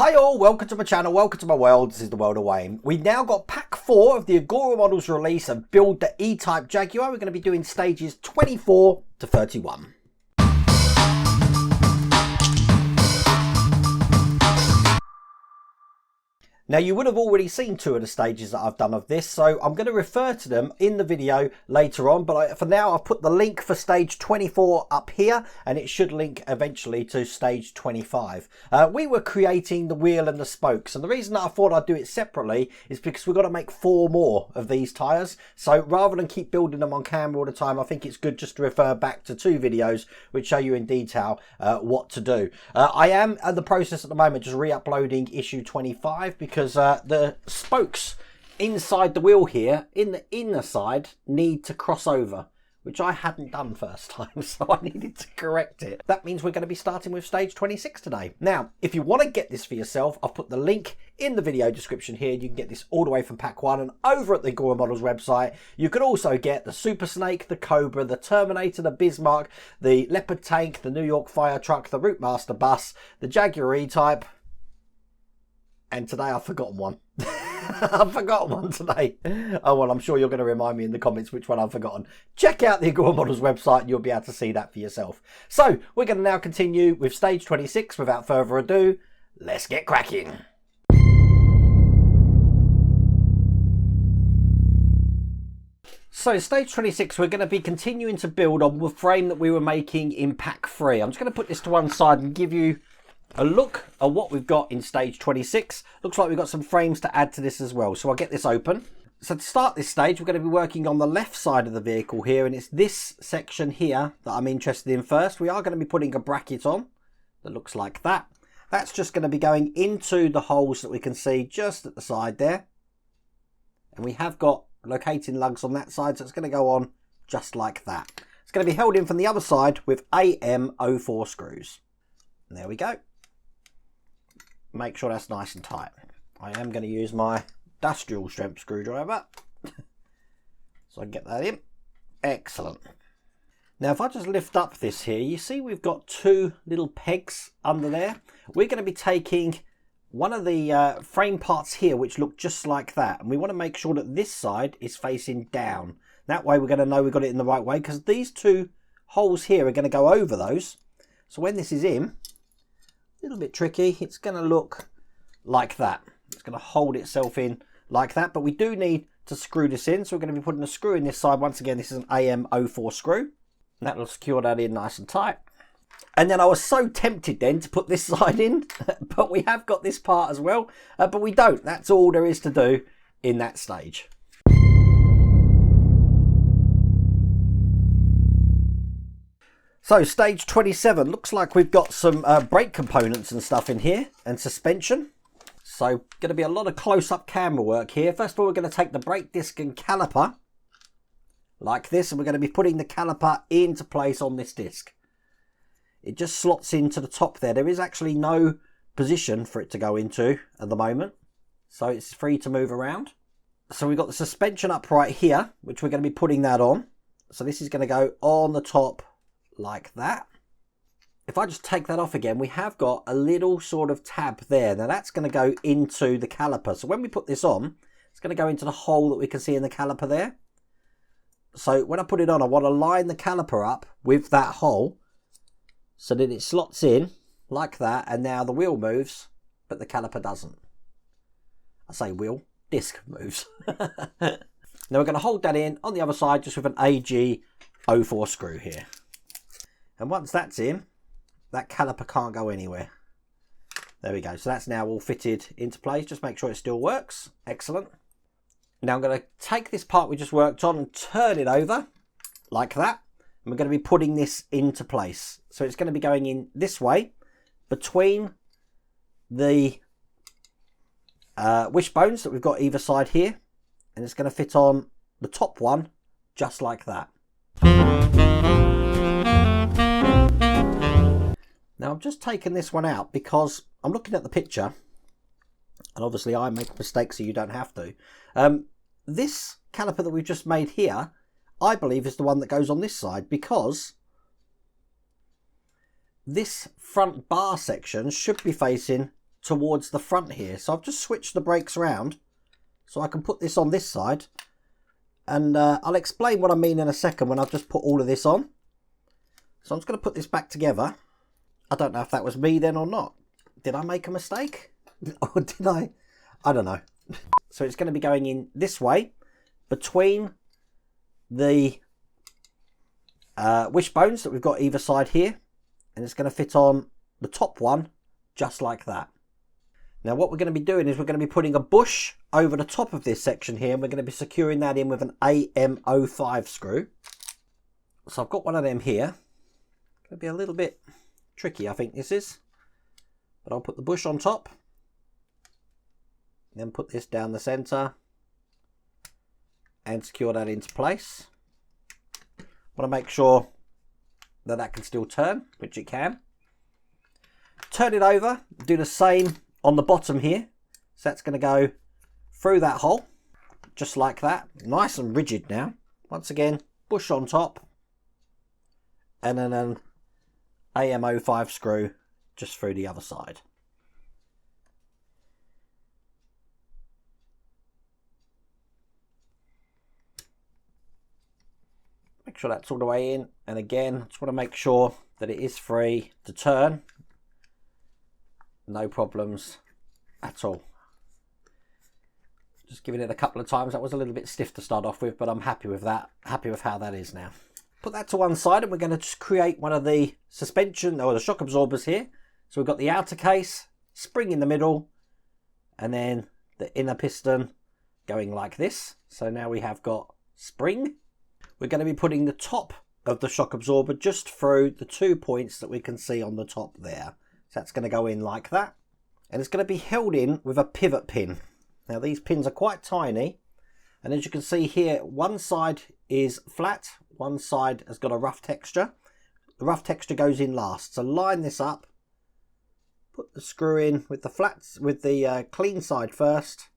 Hi all, welcome to my channel, welcome to my world. This is the world of Wayne. We've now got pack 4 of the Agora Models release of Build the E-Type Jaguar. We're going to be doing stages 24 to 31. Now you would have already seen 2 of the stages that I've done of this, so I'm going to refer to them in the video later on, but for now I've put the link for stage 24 up here, and it should link eventually to stage 25. We were creating the wheel and the spokes, and the reason that I thought I'd do it separately is because we've got to make 4 more of these tyres, so rather than keep building them on camera all the time, I think it's good just to refer back to 2 videos which show you in detail what to do. I am in the process at the moment just re-uploading issue 25 because the spokes inside the wheel here in the inner side need to cross over, which I hadn't done first time, so I needed to correct it. That means we're going to be starting with stage 26 today. Now, if you want to get this for yourself, I've put the link in the video description here. You can get this all the way from pack 1, and over at the Agora Models website, you can also get the Super Snake, the Cobra, the Terminator, the Bismarck, the Leopard tank, the New York fire truck, the Routemaster bus, the Jaguar E-Type, and today I've forgotten one. I've forgotten one today. Oh, well, I'm sure you're going to remind me in the comments which one I've forgotten. Check out the Agora Models website and you'll be able to see that for yourself. So, we're going to now continue with stage 26. Without further ado, let's get cracking. So, stage 26, we're going to be continuing to build on the frame that we were making in pack 3. I'm just going to put this to one side and give you a look at what we've got in stage 26. Looks like we've got some frames to add to this as well. So I'll get this open. So to start this stage, we're going to be working on the left side of the vehicle here. And it's this section here that I'm interested in first. We are going to be putting a bracket on that looks like that. That's just going to be going into the holes that we can see just at the side there. And we have got locating lugs on that side. So it's going to go on just like that. It's going to be held in from the other side with AM04 screws. And there we go. Make sure that's nice and tight. I am going to use my industrial strength screwdriver so I can get that in. Excellent. Now if I just lift up this here, you see we've got 2 little pegs under there. We're going to be taking one of the frame parts here which look just like that, and we want to make sure that this side is facing down. That way we're going to know we've got it in the right way, because these 2 holes here are going to go over those. So when this is in, a little bit tricky, it's going to look like that. It's going to hold itself in like that, but we do need to screw this in, so we're going to be putting a screw in this side. Once again, this is an AM04 screw, and that will secure that in nice and tight. And then I was so tempted then to put this side in, but we have got this part as well, but we don't. That's all there is to do in that stage. So stage 27, looks like we've got some brake components and stuff in here, and suspension. So going to be a lot of close-up camera work here. First of all, we're going to take the brake disc and caliper like this, and we're going to be putting the caliper into place on this disc. It just slots into the top there. There is actually no position for it to go into at the moment, so it's free to move around. So we've got the suspension upright here, which we're going to be putting that on. So this is going to go on the top like that. If I just take that off again, we have got a little sort of tab there. Now that's going to go into the caliper. So when we put this on, it's going to go into the hole that we can see in the caliper there. So when I put it on, I want to line the caliper up with that hole so that it slots in like that. And now the wheel moves, but the caliper doesn't. I say wheel, disc moves. Now we're going to hold that in on the other side just with an AG04 screw here. And once that's in, that caliper can't go anywhere. There we go. So that's now all fitted into place. Just make sure it still works. Excellent. Now I'm going to take this part we just worked on and turn it over like that. And we're going to be putting this into place. So it's going to be going in this way between the wishbones that we've got either side here. And it's going to fit on the top one just like that. Now I've just taken this one out because I'm looking at the picture, and obviously I make mistakes so you don't have to. This caliper that we've just made here, I believe is the one that goes on this side, because this front bar section should be facing towards the front here. So I've just switched the brakes around so I can put this on this side. And I'll explain what I mean in a second when I've just put all of this on. So I'm just going to put this back together. I don't know if that was me then or not. Did I make a mistake? Or did I? I don't know. So it's going to be going in this way between the wishbones that we've got either side here. And it's going to fit on the top one just like that. Now what we're going to be doing is we're going to be putting a bush over the top of this section here, and we're going to be securing that in with an AM05 screw. So I've got one of them here. Going to be a little bit tricky, I think this is. But I'll put the bush on top. Then put this down the centre. And secure that into place. Want to make sure that that can still turn, which it can. Turn it over. Do the same on the bottom here. So that's going to go through that hole. Just like that. Nice and rigid now. Once again, bush on top. And then an AM05 screw just through the other side. Make sure that's all the way in. And again, just want to make sure that it is free to turn. No problems at all. Just giving it a couple of times. That was a little bit stiff to start off with, but I'm happy with that. Happy with how that is now. Put that to one side, and we're going to just create one of the suspension or the shock absorbers here. So we've got the outer case, spring in the middle, and then the inner piston going like this. So now we have got spring. We're going to be putting the top of the shock absorber just through the 2 points that we can see on the top there. So that's going to go in like that. And it's going to be held in with a pivot pin. Now these pins are quite tiny. And as you can see here, one side is flat. One side has got a rough texture. The rough texture goes in last. So line this up. Put the screw in with the flats, with the clean side first.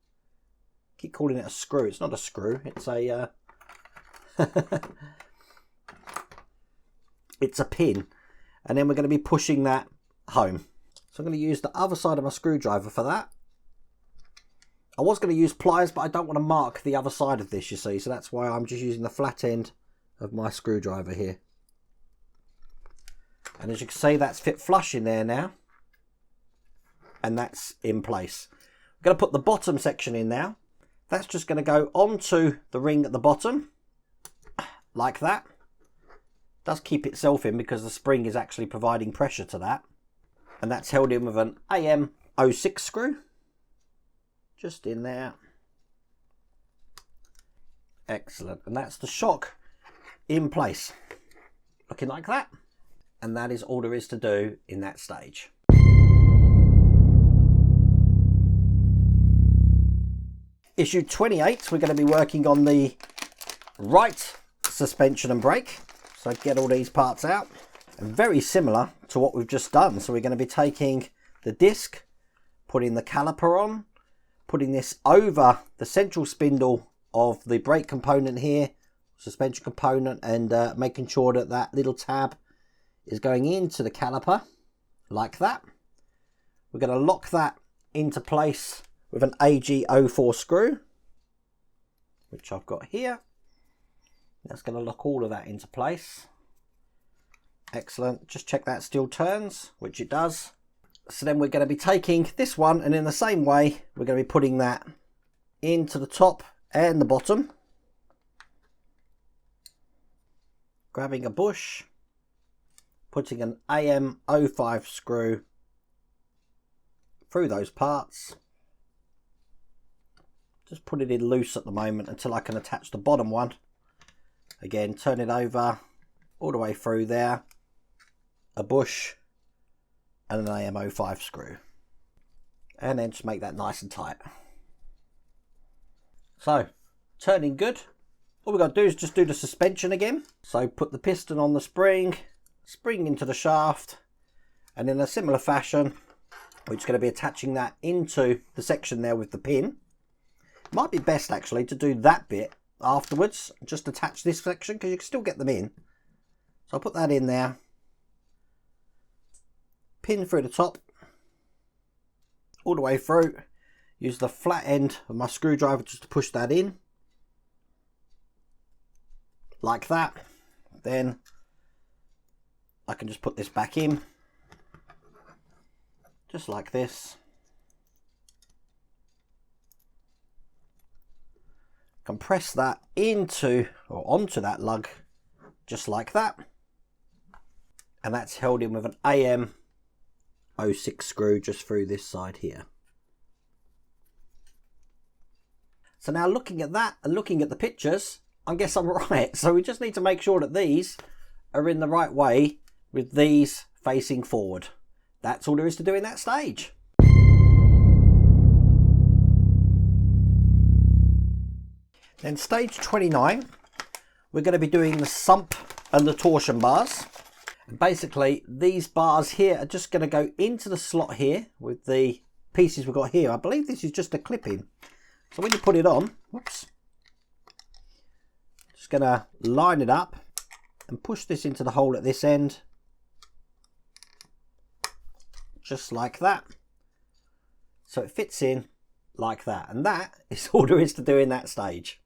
Keep calling it a screw. It's not a screw. It's a... it's a pin. And then we're going to be pushing that home. So I'm going to use the other side of my screwdriver for that. I was going to use pliers, but I don't want to mark the other side of this, you see. So that's why I'm just using the flat end of my screwdriver here. And as you can see, that's fit flush in there now. And that's in place. I'm going to put the bottom section in now. That's just going to go onto the ring at the bottom. Like that. Does keep itself in because the spring is actually providing pressure to that. And that's held in with an AM06 screw. Just in there. Excellent. And that's the shock in place. Looking like that. And that is all there is to do in that stage. Issue 28, we're going to be working on the right suspension and brake. So get all these parts out. And very similar to what we've just done. So we're going to be taking the disc, putting the caliper on, putting this over the central spindle of the brake component here, suspension component, and making sure that that little tab is going into the caliper like that. We're going to lock that into place with an AG04 screw, which I've got here. That's going to lock all of that into place. Excellent. Just check that still turns, which it does. So then we're going to be taking this one, and in the same way, we're going to be putting that into the top and the bottom. Grabbing a bush, putting an AM05 screw through those parts. Just put it in loose at the moment until I can attach the bottom one. Again, turn it over all the way through there. A bush and an AM05 screw. And then just make that nice and tight. So, turning good. All we've got to do is just do the suspension again. So put the piston on the spring, spring into the shaft, and in a similar fashion, we're just going to be attaching that into the section there with the pin. Might be best actually to do that bit afterwards, just attach this section because you can still get them in. So I'll put that in there. Pin through the top, all the way through. Use the flat end of my screwdriver just to push that in. Like that. Then I can just put this back in. Just like this. Compress that into or onto that lug just like that, and that's held in with an AM06 screw just through this side here. So now looking at that and looking at the pictures, I guess I'm right. So we just need to make sure that these are in the right way with these facing forward. That's all there is to do in that stage. Then stage 29, we're going to be doing the sump and the torsion bars. And basically these bars here are just going to go into the slot here with the pieces we've got here. I believe this is just a clip-in. So when you put it on, whoops, just going to line it up and push this into the hole at this end. Just like that. So it fits in like that. And that is all there is to do in that stage.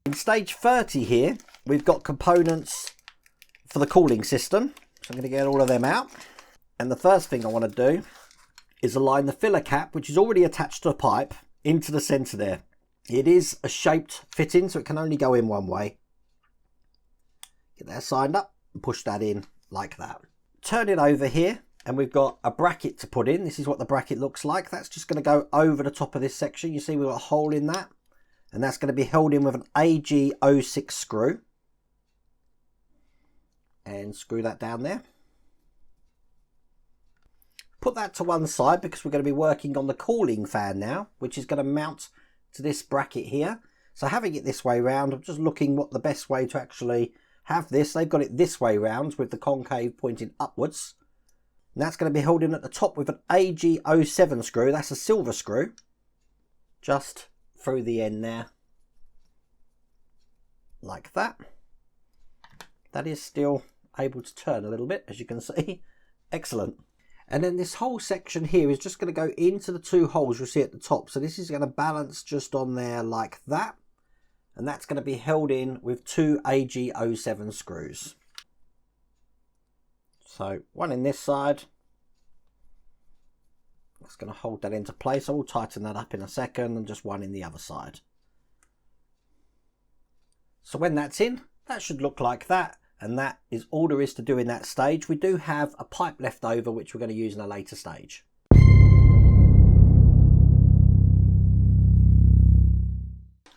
In stage 30 here, we've got components for the cooling system. So I'm going to get all of them out. And the first thing I want to do is align the filler cap, which is already attached to the pipe, into the center there. It is a shaped fitting, so it can only go in one way. Get that signed up and push that in like that. Turn it over here and we've got a bracket to put in. This is what the bracket looks like. That's just going to go over the top of this section. You see we've got a hole in that. And that's going to be held in with an AG06 screw. And screw that down there. Put that to one side because we're going to be working on the cooling fan now, which is going to mount to this bracket here. So having it this way round, I'm just looking what the best way to actually have this. They've got it this way round with the concave pointing upwards. And that's going to be held in at the top with an AG07 screw. That's a silver screw. Just through the end there. Like that. That is still able to turn a little bit, as you can see. Excellent. And then this whole section here is just going to go into the two holes you'll see at the top. So this is going to balance just on there like that. And that's going to be held in with two AG07 screws. So one in this side. That's going to hold that into place. I will tighten that up in a second, and just one in the other side. So when that's in, that should look like that. And that is all there is to do in that stage. We do have a pipe left over, which we're going to use in a later stage.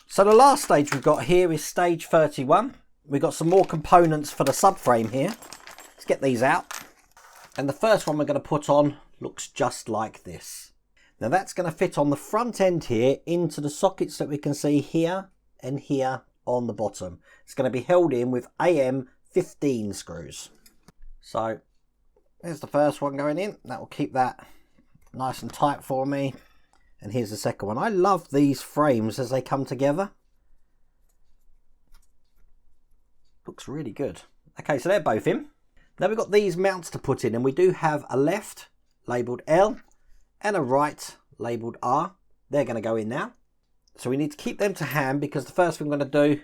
So the last stage we've got here is stage 31. We've got some more components for the subframe here. Let's get these out. And the first one we're going to put on looks just like this. Now that's going to fit on the front end here into the sockets that we can see here and here on the bottom. It's going to be held in with AM15 screws. So there's the first one going in. That will keep that nice and tight for me. And here's the second one. I love these frames as they come together. Looks really good. Okay, so they're both in. Now we've got these mounts to put in, and we do have a left labelled L and a right labelled R. They're going to go in now. So we need to keep them to hand, because the first thing we're going to do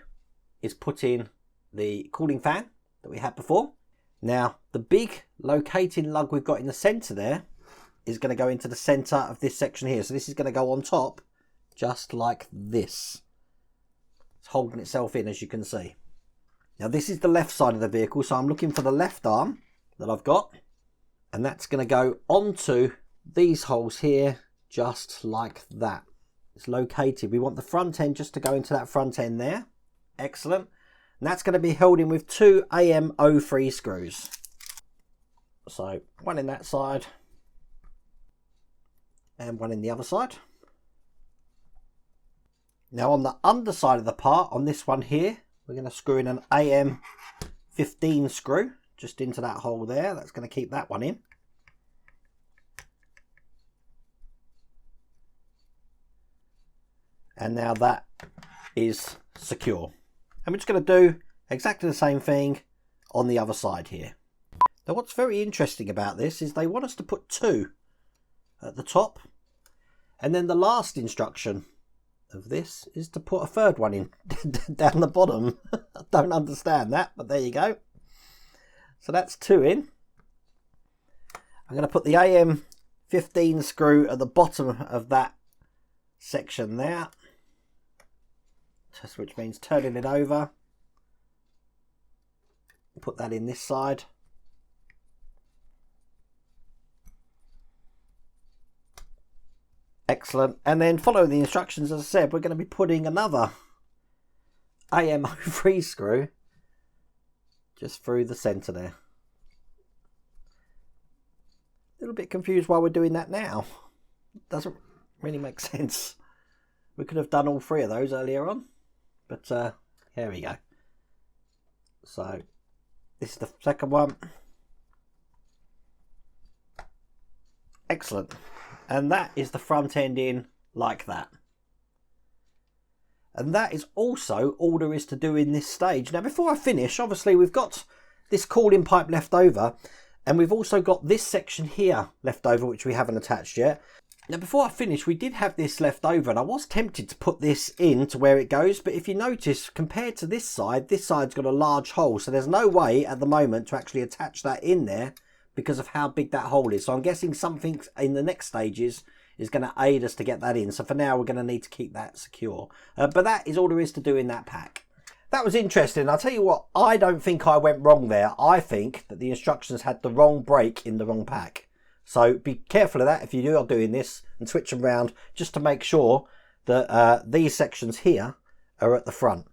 is put in the cooling fan that we had before. Now the big locating lug we've got in the centre there is going to go into the centre of this section here. So this is going to go on top just like this. It's holding itself in, as you can see. Now this is the left side of the vehicle, so I'm looking for the left arm that I've got. And that's going to go onto these holes here just like that. It's located. We want the front end just to go into that front end there. Excellent. And that's going to be held in with two AM03 screws. So one in that side and one in the other side. Now on the underside of the part, on this one here, we're going to screw in an AM15 screw just into that hole there. That's going to keep that one in. And now that is secure. And we're just going to do exactly the same thing on the other side here. Now what's very interesting about this is they want us to put 2 at the top, and then the last instruction of this is to put a 3rd one in down the bottom. I don't understand that, but there you go. So that's 2 in. I'm going to put the AM15 screw at the bottom of that section there, which means turning it over. Put that in this side. Excellent. And then following the instructions, as I said, we're going to be putting another AM03 screw just through the centre there. A little bit confused why we're doing that now. Doesn't really make sense. We could have done all 3 of those earlier on, but here we go. So this is the second one. Excellent. And that is the front end in like that. And that is also all there is to do in this stage. Now before I finish, obviously we've got this cooling pipe left over, and we've also got this section here left over, which we haven't attached yet. Now before I finish, we did have this left over, and I was tempted to put this in to where it goes, but if you notice, compared to this side's got a large hole, so there's no way at the moment to actually attach that in there because of how big that hole is. So I'm guessing something in the next stages is going to aid us to get that in. So for now, we're going to need to keep that secure. But that is all there is to do in that pack. That was interesting. I'll tell you what, I don't think I went wrong there. I think that the instructions had the wrong brake in the wrong pack. So be careful of that if you are doing this, and switch them around just to make sure that these sections here are at the front.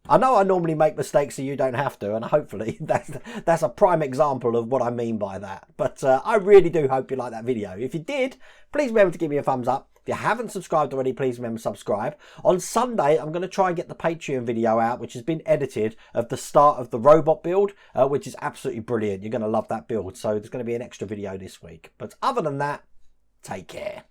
I know I normally make mistakes so you don't have to, and hopefully that's a prime example of what I mean by that. But I really do hope you like that video. If you did, please remember to give me a thumbs up. If you haven't subscribed already, please remember to subscribe. On Sunday, I'm going to try and get the Patreon video out, which has been edited, of the start of the robot build, which is absolutely brilliant. You're going to love that build. So there's going to be an extra video this week. But other than that, take care.